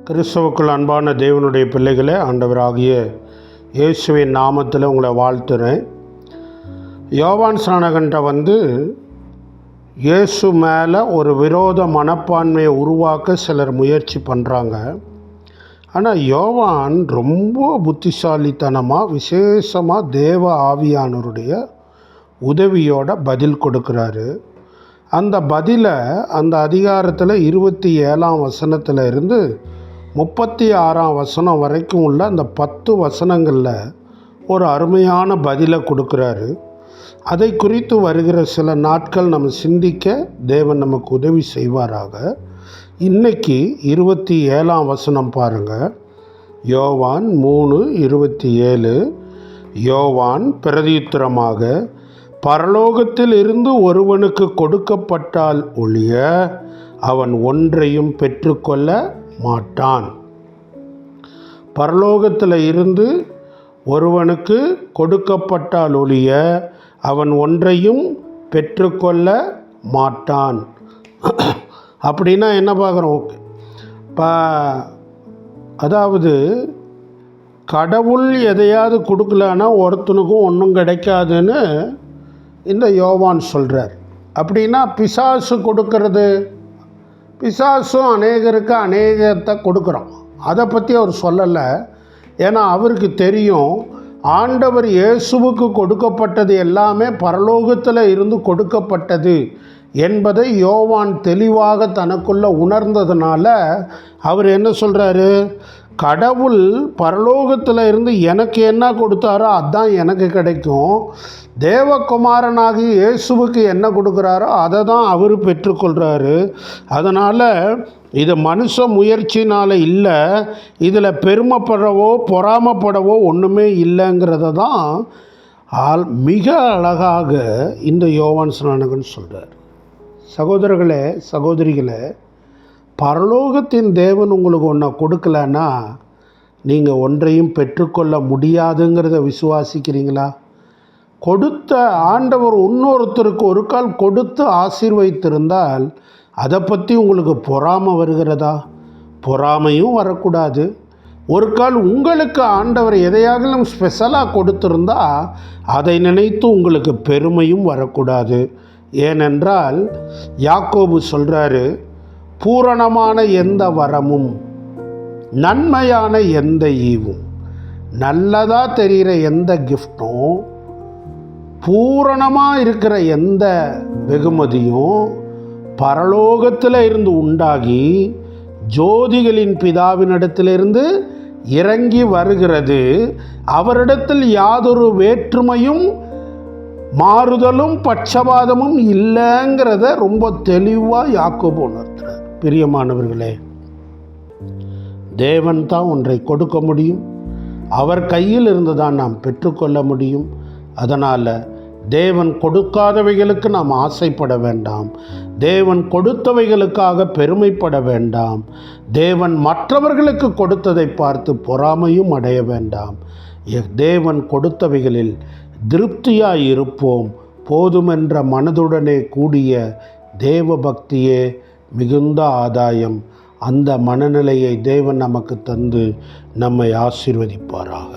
கிறிஸ்துவுக்குள் அன்பான தேவனுடைய பிள்ளைகளே, ஆண்டவராகிய இயேசுவின் நாமத்தில் உங்களை வாழ்த்துறேன். யோவான் ஸ்நானகன்ட்ட இயேசு மேலே ஒரு விரோத மனப்பான்மையை உருவாக்க சிலர் முயற்சி பண்ணுறாங்க. ஆனால் யோவான் ரொம்ப புத்திசாலித்தனமாக விசேஷமாக தேவ ஆவியானவருடைய உதவியோட பதில் கொடுக்குறாரு. அந்த பதிலை அந்த அதிகாரத்தில் 27ஆம் வசனத்தில் இருந்து 36ஆம் வசனம் வரைக்கும் உள்ள அந்த 10 வசனங்களில் ஒரு அருமையான பதிலை கொடுக்குறாரு. அதை குறித்து வருகிற சில நாட்கள் நம்ம சிந்திக்க தேவன் நமக்கு உதவி செய்வாராக. இன்னைக்கு 27ஆம் வசனம் பாருங்கள். யோவான் 3:27. யோவான் பிரதியுத்தரமாக, பரலோகத்தில் இருந்து ஒருவனுக்கு கொடுக்கப்பட்டால் ஒழிய அவன் ஒன்றையும் பெற்றுக்கொள்ள மாட்டான். பரலோகத்தில் இருந்து ஒருவனுக்கு கொடுக்கப்பட்டால் ஒழிய அவன் ஒன்றையும் பெற்றுக்கொள்ள மாட்டான். அப்படின்னா என்ன பார்க்குறோம்? அதாவது கடவுள் எதையாவது கொடுக்கலன்னா ஒருத்தனுக்கும் ஒன்றும் கிடைக்காதுன்னு இந்த யோவான் சொல்கிறார். அப்படின்னா பிசாசு கொடுக்கறது, பிசாசும் அநேகருக்கு அநேகத்தை கொடுக்குறோம். அதை பற்றி அவர் சொல்லலை. ஏன்னா அவருக்கு தெரியும், ஆண்டவர் இயேசுவுக்கு கொடுக்கப்பட்டது எல்லாமே பரலோகத்தில் இருந்து கொடுக்கப்பட்டது என்பதை யோவான் தெளிவாக தனக்குள்ள உணர்ந்ததுனால அவர் என்ன சொல்கிறாரு? கடவுள் பரலோகத்தில் இருந்து எனக்கு என்ன கொடுத்தாரோ அதுதான் எனக்கு கிடைக்கும். தேவகுமாரனாகி இயேசுவுக்கு என்ன கொடுக்குறாரோ அதை தான் அவர் பெற்றுக்கொள்கிறாரு. அதனால் இது மனுஷ முயற்சினால் இல்லை, இதில் பெருமைப்படவோ பொறாமப்படவோ ஒன்றுமே இல்லைங்கிறத தான் மிக அழகாக இந்த யோவான் ஸ்நானகன் சொல்கிறார். சகோதரர்களே, சகோதரிகளே, பரலோகத்தின் தேவன் உங்களுக்கு ஒன்றை கொடுக்கலன்னா நீங்கள் ஒன்றையும் பெற்றுக்கொள்ள முடியாதுங்கிறத விசுவாசிக்கிறீங்களா? கொடுத்த ஆண்டவர் இன்னொருத்தருக்கு ஒரு கால் கொடுத்து ஆசீர்வதித்திருந்தால் அதை பற்றி உங்களுக்கு பொறாமை வருகிறதா? பொறாமையும் வரக்கூடாது. ஒரு கால் உங்களுக்கு ஆண்டவர் எதையாகலும் ஸ்பெஷலாக கொடுத்திருந்தா அதை நினைத்து உங்களுக்கு பெருமையும் வரக்கூடாது. ஏனென்றால் யாக்கோபு சொல்கிறாரு, பூரணமான எந்த வரமும் நன்மையான எந்த ஈவும் நல்லதாக தெரிகிற எந்த கிஃப்டும் பூரணமாக இருக்கிற எந்த வெகுமதியும் பரலோகத்தில் இருந்து உண்டாகி ஜோதிகளின் பிதாவினிடத்திலிருந்து இறங்கி வருகிறது. அவரிடத்தில் யாதொரு வேற்றுமையும் மாறுதலும் பட்சபாதமும் இல்லைங்கிறத ரொம்ப தெளிவாக யாக்கோபு உணர்த்துறார். பிரியமானவர்களே, தேவன் தான் ஒன்றை கொடுக்க முடியும். அவர் கையில் இருந்து தான் நாம் பெற்றுக்கொள்ள முடியும். அதனால் தேவன் கொடுக்காதவைகளுக்கு நாம் ஆசைப்பட வேண்டாம். தேவன் கொடுத்தவைகளுக்காக பெருமைப்பட வேண்டாம். தேவன் மற்றவர்களுக்கு கொடுத்ததை பார்த்து பொறாமையும் அடைய வேண்டாம். தேவன் கொடுத்தவைகளில் திருப்தியாய் இருப்போம். போதுமென்ற மனதுடனே கூடிய தேவ பக்தியே மிகுந்த ஆதாயம். அந்த மனநிலையை தேவன் நமக்கு தந்து நம்மை ஆசீர்வதிப்பாராக.